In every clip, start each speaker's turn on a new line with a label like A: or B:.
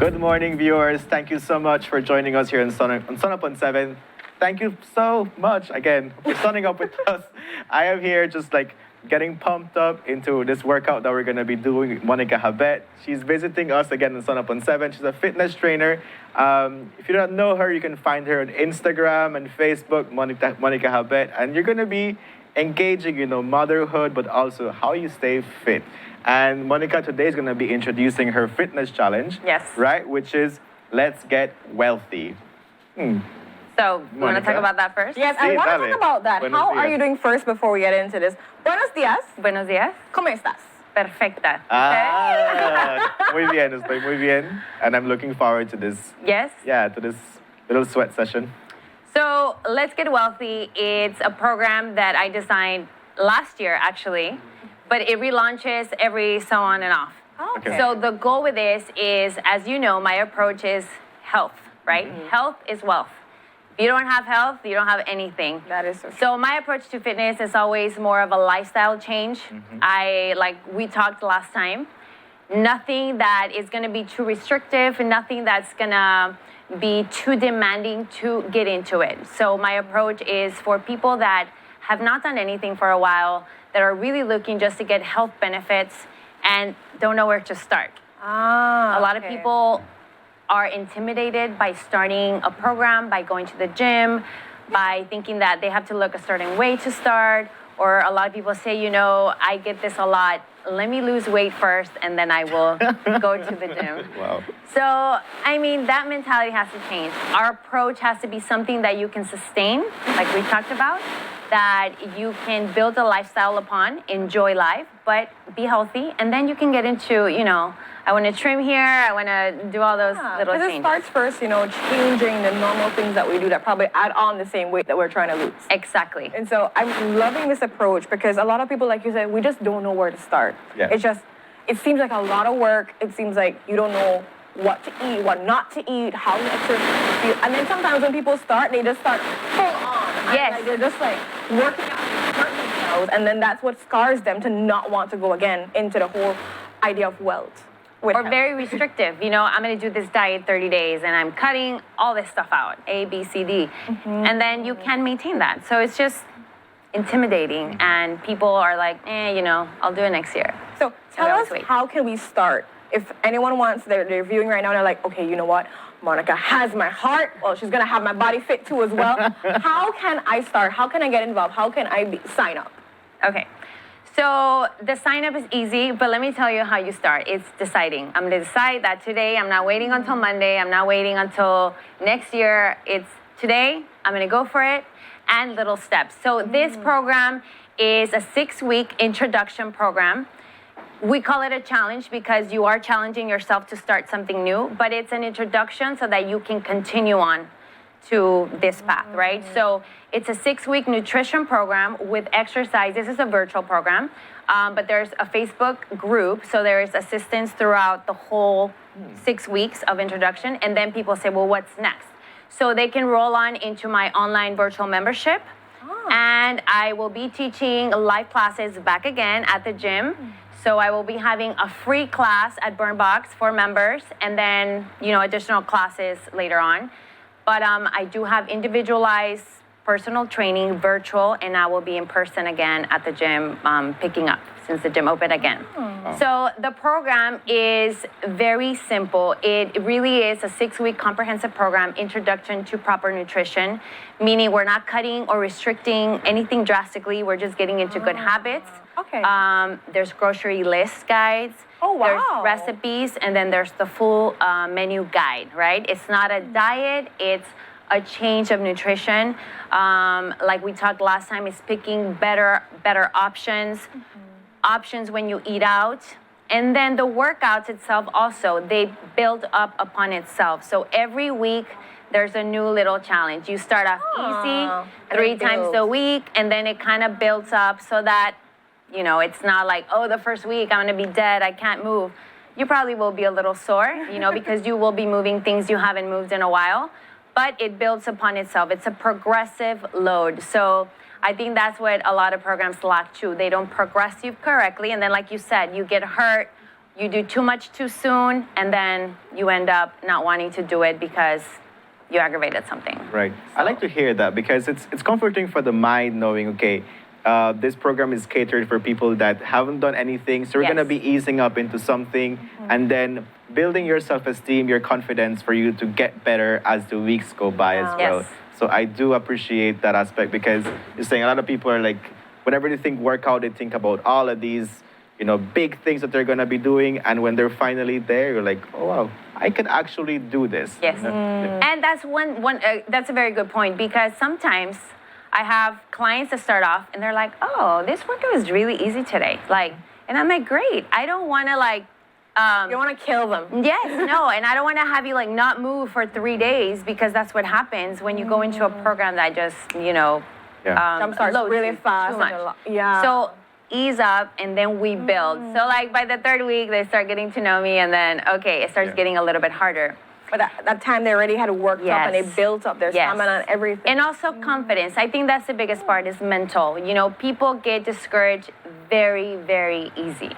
A: Good morning, viewers. Thank you so much for joining us here on SunUp on 7. Thank you so much again for signing up with us. I am here just like getting pumped up into this workout that we're going to be doing with Monica Habet. She's visiting us again on SunUp on 7. She's a fitness trainer. If you don't know her, you can find her on Instagram and Facebook, Monica Habet. And you're going to be engaging, motherhood, but also how you stay fit. And Monica today is going to be introducing her fitness challenge.
B: Yes.
A: Right? Which is Let's Get Wealthy.
B: So, you want to talk about that first?
C: Yes, I want to talk about that.
A: Buenos
C: How are
A: días.
C: you doing first before we get into this? Buenos días.
B: Buenos días.
C: ¿Cómo estás?
B: Perfecta.
A: Muy bien, estoy muy bien. And I'm looking forward to this,
B: Yes?
A: to this little sweat session.
B: So, Let's Get Wealthy, it's a program that I designed last year, actually, but it relaunches every so on and off.
A: Okay.
B: So, the goal with this is, as you know, my approach is health, right? Health is wealth. If you don't have health, you don't have anything.
C: That is so true.
B: So my approach to fitness is always more of a lifestyle change. Like we talked last time, nothing that is going to be too restrictive, nothing that's going to be too demanding to get into it. So my approach is for people that have not done anything for a while, that are really looking just to get health benefits and don't know where to start. A lot of people are intimidated by starting a program, by going to the gym, by thinking that they have to look a certain way to start. Or a lot of people say, I get this a lot. Let me lose weight first, and then I will go to the gym.
A: Wow.
B: So, that mentality has to change. Our approach has to be something that you can sustain, like we talked about, that you can build a lifestyle upon, enjoy life, but be healthy, and then you can get into, I want to trim here, I want to do all those little
C: Because
B: changes.
C: it starts first, changing the normal things that we do that probably add on the same weight that we're trying to lose.
B: Exactly.
C: And so I'm loving this approach because a lot of people, like you said, we just don't know where to start.
A: Yeah.
C: It seems like a lot of work. It seems like you don't know what to eat, what not to eat, how to exercise. And then sometimes when people start, they just start full on. And
B: Yes.
C: like they're just like working out, hurting themselves. And then that's what scars them to not want to go again into the whole idea of wealth.
B: Or very restrictive. I'm going to do this diet 30 days, and I'm cutting all this stuff out, A, B, C, D. And then you can maintain that. So it's just intimidating, and people are like, I'll do it next year.
C: So tell
B: always
C: us,
B: wait.
C: how can we start? If anyone wants, they're viewing right now, and they're like, okay, you know what? Monica has my heart. Well, she's going to have my body fit too as well. How can I start? How can I get involved? How can I sign up?
B: Okay. So the sign up is easy, but let me tell you how you start. It's deciding. I'm going to decide that today. I'm not waiting until Monday. I'm not waiting until next year. It's today. I'm going to go for it, and little steps. So this program is a 6-week introduction program. We call it a challenge because you are challenging yourself to start something new, but it's an introduction so that you can continue on to this path, right? So it's a 6-week nutrition program with exercise. This is a virtual program, but there's a Facebook group, so there is assistance throughout the whole 6 weeks of introduction, and then people say, well, what's next? So they can roll on into my online virtual membership, and I will be teaching live classes back again at the gym. So I will be having a free class at Burn Box for members, and then, additional classes later on. But I do have individualized personal training, virtual, and I will be in person again at the gym picking up since the gym opened again. So the program is very simple. It really is a 6-week comprehensive program, introduction to proper nutrition, meaning we're not cutting or restricting anything drastically. We're just getting into good habits.
C: Okay.
B: There's grocery list guides.
C: Oh, wow.
B: There's recipes, and then there's the full menu guide, right? It's not a diet, it's a change of nutrition. Like we talked last time, it's picking better options, options when you eat out. And then the workouts itself also, they build up upon itself. So every week, there's a new little challenge. You start off easy, 3 times a week, and then it kind of builds up so that it's not like, the first week I'm going to be dead, I can't move. You probably will be a little sore, because you will be moving things you haven't moved in a while, but it builds upon itself. It's a progressive load. So I think that's what a lot of programs lack too. They don't progress you correctly, and then like you said, you get hurt you do too much too soon, and then you end up not wanting to do it because you aggravated something.
A: Right. I like to hear that because it's comforting for the mind knowing, okay, this program is catered for people that haven't done anything, so we're
B: Yes.
A: going to be easing up into something and then building your self-esteem, your confidence for you to get better as the weeks go by as well.
B: Yes.
A: So I do appreciate that aspect because you're saying a lot of people are like, whenever they think workout, they think about all of these, big things that they're going to be doing. And when they're finally there, you're like, oh, wow, I can actually do this.
B: Yes. And that's that's a very good point because sometimes I have clients that start off and they're like, oh, this workout is really easy today. And I'm like, great. I don't want to
C: You want to kill them.
B: yes, no, and I don't want to have you not move for 3 days because that's what happens when you go into a program that just,
C: Jump starts
B: loads
C: really
B: you
C: fast.
B: too much.
C: Yeah.
B: So ease up and then we build. So by the 3rd week, they start getting to know me and then, okay, it starts getting a little bit harder.
C: But that time they already had worked up and they
B: Yes.
C: built up their
B: Yes.
C: stamina and everything.
B: And also confidence. I think that's the biggest part is mental. People get discouraged very, very easy.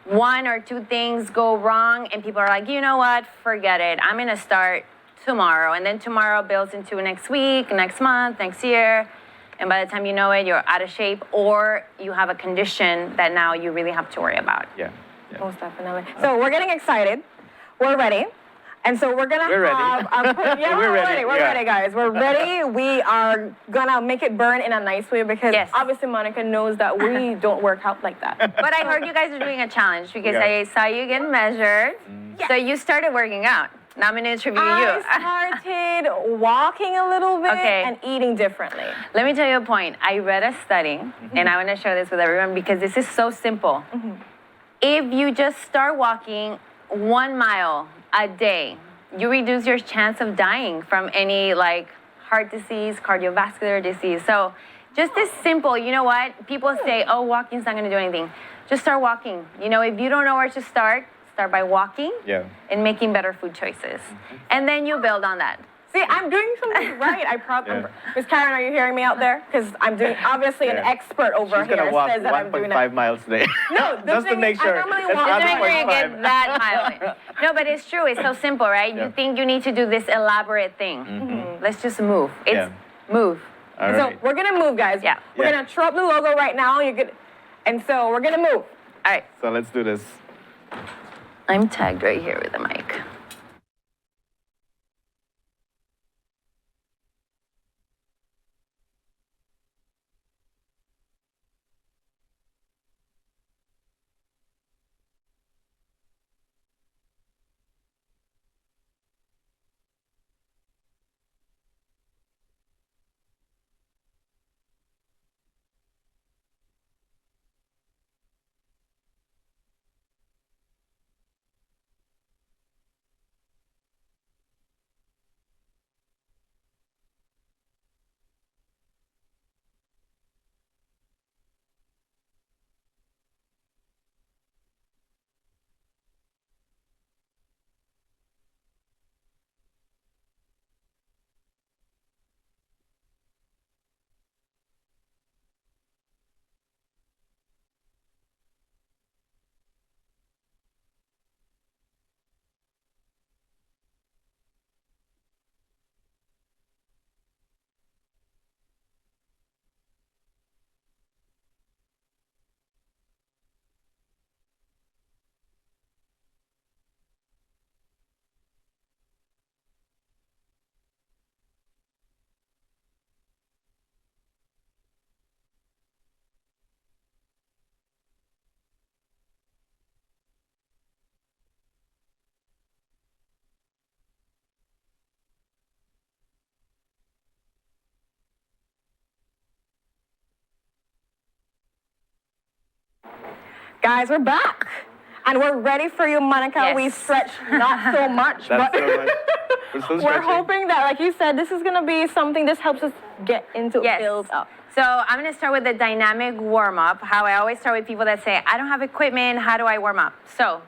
B: 1 or 2 things go wrong and people are like, you know what, forget it. I'm going to start tomorrow. And then tomorrow builds into next week, next month, next year. And by the time you know it, you're out of shape or you have a condition that now you really have to worry about.
A: Yeah.
C: Most definitely. So we're getting excited. We're ready. And so we're gonna
A: We're ready.
C: yeah,
A: We're
C: we're
A: ready,
C: ready. We're
A: yeah.
C: ready, guys. We're ready. We are gonna make it burn in a nice way because
B: Yes.
C: obviously Monica knows that we don't work out like that.
B: But I heard you guys are doing a challenge because
A: Yeah.
B: I saw you get measured. So you started working out. Now I'm going to interview you.
C: I started walking a little bit
B: Okay.
C: and eating differently.
B: Let me tell you a point. I read a study, and I want to share this with everyone because this is so simple. If you just start walking 1 mile a day, you reduce your chance of dying from any heart disease, cardiovascular disease. So just this simple, you know what? People say, oh, walking's not going to do anything. Just start walking. If you don't know where to start by walking and making better food choices. And then you build on that.
C: See, I'm doing something right. Miss Karen, are you hearing me out there? Because I'm doing, obviously, an expert over
A: She's
C: here
A: going to walk
C: says that I'm doing
A: 1.5
C: it.
A: miles today.
C: No, the
A: just to
C: thing
A: make
C: is, I
A: sure.
C: normally
A: Let's
C: walk
A: add
B: Just make sure you
A: 1.5.
B: get that mile in. No, but it's true. It's so simple, right?
A: Yeah.
B: You think you need to do this elaborate thing. Let's just move. It's move.
A: All
C: So
A: right.
C: we're gonna move, guys.
B: Yeah.
C: We're
A: Yeah.
C: gonna throw up the logo right now. And so we're gonna move.
B: All right.
A: So let's do this.
B: I'm tagged right here with the mic.
C: Guys, we're back. And we're ready for you, Monica.
B: Yes.
C: We stretched not so much,
A: That's
C: but
A: so much. We're still
C: we're
A: stretching.
C: hoping that, like you said, this is gonna be something. This helps us get into
B: Yes.
C: build up.
B: So I'm going to start with the dynamic warm-up. How I always start with people that say, I don't have equipment. How do I warm up? So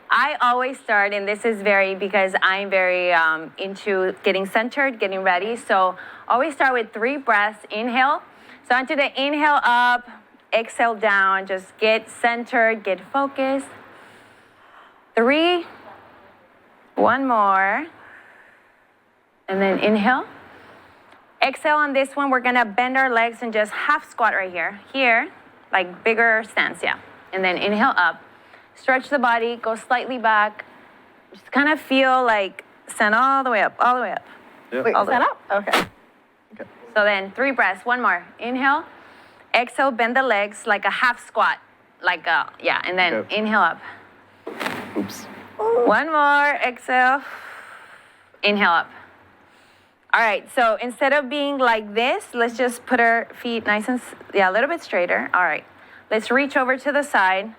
B: I always start, and this is because I'm very into getting centered, getting ready. So always start with 3 breaths. Inhale. So onto the inhale up, exhale down. Just get centered, get focused. 3. One more. And then inhale. Exhale on this one. We're gonna bend our legs and just half squat right here. Here, like bigger stance, yeah. And then inhale up. Stretch the body, go slightly back. Just kind of feel like stand all the way up, all the way up.
A: Yep.
C: Wait,
B: All the
C: stand
B: way.
C: up? Okay.
A: Okay.
B: So then 3 breaths, one more. Inhale, exhale, bend the legs like a half squat. Like a, yeah, and then
A: Okay.
B: inhale up.
A: Oops.
B: One more, exhale, inhale up. All right, so instead of being like this, let's just put our feet nice and, a little bit straighter. All right, let's reach over to the side.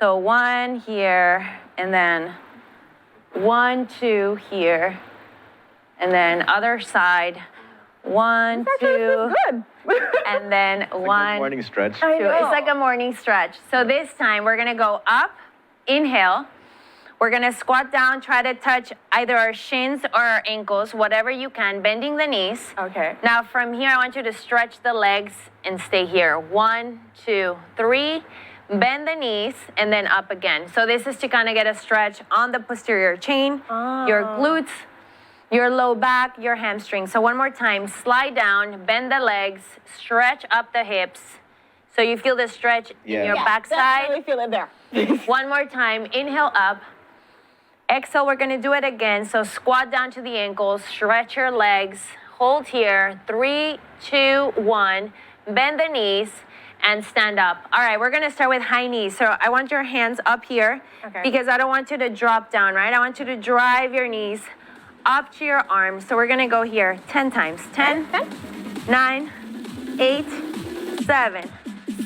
B: So 1 here, and then 1, 2 here, and then other side. 1, 2,
C: Good.
B: and then
A: Good
B: 1,
A: morning stretch.
C: I
B: 2.
C: know.
B: It's like a morning stretch. So this time we're gonna go up, inhale. We're gonna squat down, try to touch either our shins or our ankles, whatever you can, bending the knees.
C: Okay.
B: Now from here, I want you to stretch the legs and stay here. 1, 2, 3. Bend the knees and then up again. So this is to kind of get a stretch on the posterior chain, your glutes, your low back, your hamstrings. So one more time, slide down, bend the legs, stretch up the hips. So you feel the stretch
A: Yeah.
B: in your
C: Yeah,
B: backside.
C: definitely feel it there.
B: One more time, inhale up. Exhale, we're gonna do it again. So squat down to the ankles, stretch your legs, hold here. 3, 2, 1. Bend the knees and stand up. All right, we're gonna start with high knees. So I want your hands up here because I don't want you to drop down, right? I want you to drive your knees up to your arms. So we're gonna go here 10 times. 10, 9, 8, 7,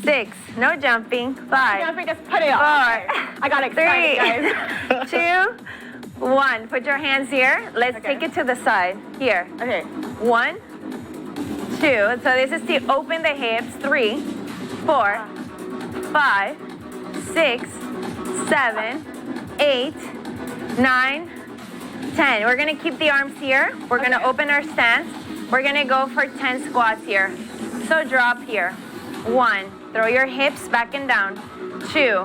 B: 6, no jumping, 5,
C: Jumping, just put it on.
B: 4,
C: I got excited, guys.
B: 3, 2, 1. Put your hands here. Let's
C: Okay.
B: take it to the side. Here.
C: Okay.
B: 1, 2. So this is to open the hips. 3, 4, 5, 6, 7, 8, 9, 10. We're gonna keep the arms here. We're gonna open our stance. We're gonna go for 10 squats here. So drop here. 1. Throw your hips back and down. 2,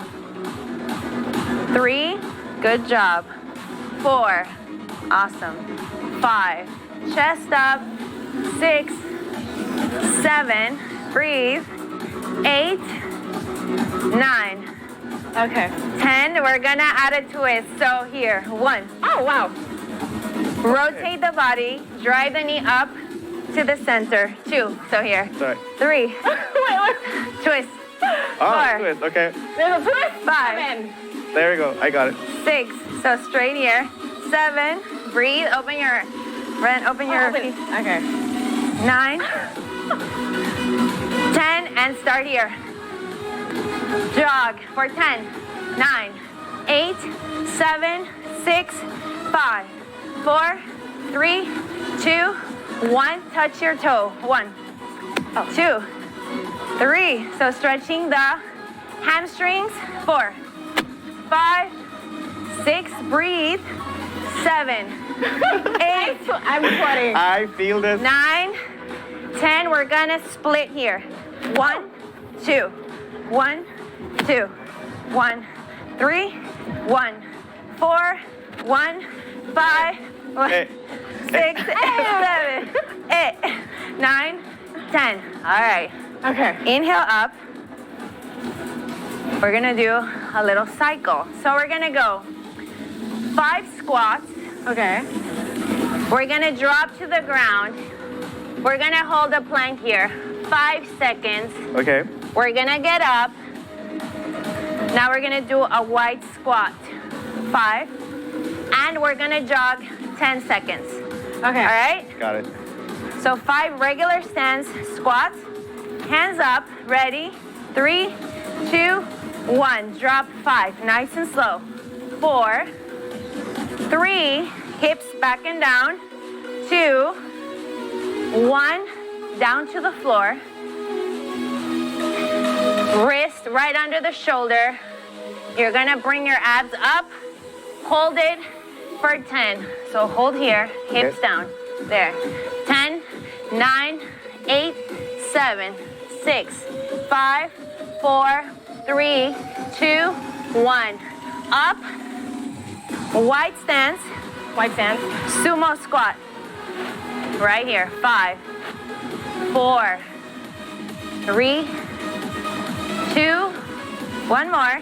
B: 3. Good job. 4. Awesome. 5. Chest up. 6, 7. Breathe. 8, 9.
C: Okay.
B: 10. We're gonna add a twist. So here. 1.
C: Oh, wow.
B: Rotate the body. Drive the knee up to the center. 2. So here.
A: Sorry.
B: 3.
C: wait.
B: Twist.
A: Oh,
B: 4.
A: twist. Okay.
C: There's a twist.
B: 5.
C: 7.
A: There we go. I got it.
B: 6. So straight here. 7. Breathe. Open your feet.
C: Okay.
B: 9. 10. And start here. Jog for 10. 9, 8, 7, 6, 5, 4, 3, 2, 1. Touch your toe. 1, 2, 3. So stretching the hamstrings. 4, 5, 6. Breathe. 7, 8,
C: I'm sweating.
A: I feel this.
B: 9, 10. We're gonna split here. 1, 2, 1, 2, 1, 3, 1, 4, 1, 5, 1,
A: Hey.
B: 6, 7, 8, 9, 10. All right.
C: Okay.
B: Inhale up. We're gonna do a little cycle. So we're gonna go 5 squats.
C: Okay.
B: We're gonna drop to the ground. We're gonna hold a plank here. 5 seconds.
A: Okay.
B: We're gonna get up. Now we're gonna do a wide squat. 5. And we're gonna jog 10 seconds.
C: Okay.
B: All right?
A: Got it.
B: So 5 regular stance squats. Hands up. Ready? 3, 2, 1. Drop 5. Nice and slow. 4, 3. Hips back and down. 2, 1. Down to the floor. Wrist right under the shoulder. You're gonna bring your abs up. Hold it for 10. So hold here, hips
A: Okay.
B: down. There. 10, 9, 8, 7, 6, 5, 4, 3, 2, 1. Up Wide stance,
C: Wide stance.
B: sumo squat. Right here. 5, 4, 3, 2, one more.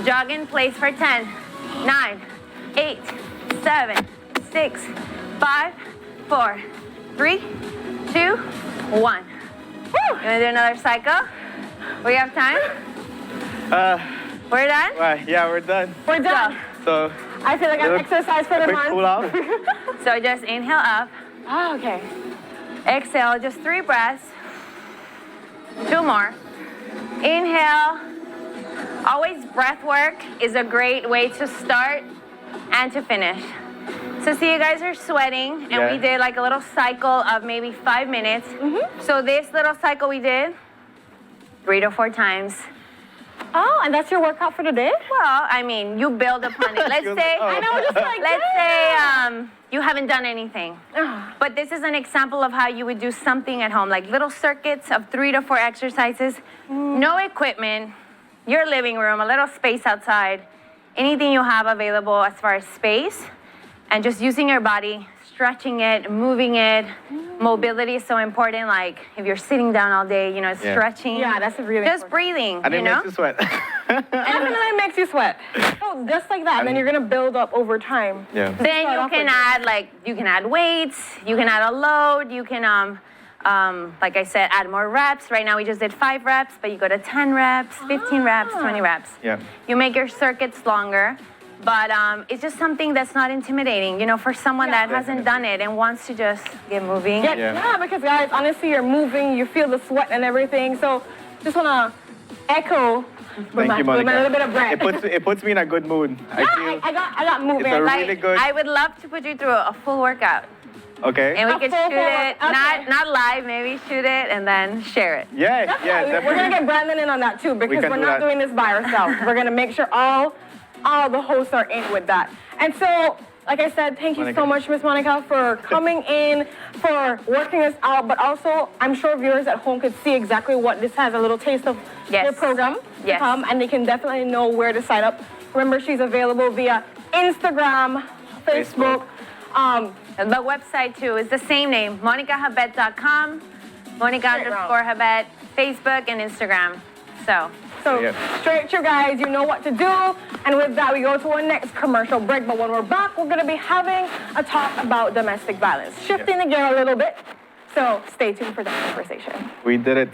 B: Jog in place for 10, 9, 8, 7, 6, 5, 4, 3, 2, 1. Woo! You wanna do another cycle? We have time? We're done?
A: Yeah, we're done.
C: We're done.
A: So,
C: I feel like I've exercised for the
A: quick
C: month.
A: cool off.
B: So just inhale up.
C: Oh, okay.
B: Exhale, just 3 breaths. 2 more. Inhale. Always breath work is a great way to start and to finish. So see, you guys are sweating, and
A: Yeah.
B: we did like a little cycle of maybe 5 minutes. So this little cycle we did 3 to 4 times.
C: Oh, and that's your workout for today?
B: Well, I mean, you build upon it. Let's
A: She was
B: say,
A: like, oh.
C: I know, just like,
B: let's say you haven't done anything.
C: Ah.
B: But this is an example of how you would do something at home, like little circuits of 3 to 4 exercises, no equipment, your living room, a little space outside, anything you have available as far as space, and just using your body, stretching it, moving it. Mobility is so important. Like if you're sitting down all day, you know,
A: Yeah.
B: stretching.
C: Yeah, that's really
B: just
C: important.
B: breathing.
A: And
B: you
A: it
B: know.
A: makes you sweat.
C: Definitely makes you sweat. So just like that, and then you're gonna build up over time.
A: Yeah.
B: Then
C: Start
B: you
C: off
B: can
C: with-
B: add you can add weights, you can add a load, you can like I said, add more reps. Right now we just did 5 reps, but you go to 10 reps, 15 reps, 20 reps.
A: Yeah.
B: You make your circuits longer, but it's just something that's not intimidating, you know, for someone
C: Yeah.
B: that hasn't done it and wants to just get moving.
C: Yeah,
A: Yeah.
C: yeah, because guys, honestly, you're moving, you feel the sweat and everything. So just wanna echo with
A: Thank
C: my,
A: you,
C: with
A: Monica.
C: my little bit of breath.
A: It puts me in a good mood. I
C: Yeah,
A: feel,
C: I got moving.
A: It's a
B: Like,
A: really good-
B: I would love to put you through a full workout.
A: okay.
B: And we
C: A
B: could
C: full
B: shoot it,
C: okay.
B: not live, maybe shoot it and then share it.
A: Yeah,
C: Definitely.
A: yeah,
C: We're
A: definitely.
C: gonna get Brandon in on that too because
A: can
C: we're
A: do
C: not
A: that.
C: doing this by ourselves. We're gonna make sure all the hosts are in with that. And so, like I said, thank you so
A: Monica.
C: much, Miss Monica, for coming in, for working us out. But also, I'm sure viewers at home could see exactly what this has, a little taste of
B: Yes.
C: your program to
B: Yes.
C: come, and they can definitely know where to sign up. Remember, she's available via Instagram, Facebook.
B: The website too is the same name, monicahabet.com, Monica
C: Straight round.
B: _Habet, Facebook and Instagram.
C: So
A: Yeah.
C: straight to guys, you know what to do. And with that, we go to our next commercial break. But when we're back, we're gonna be having a talk about domestic violence, shifting the gear a little bit. So stay tuned for that conversation.
A: We did it.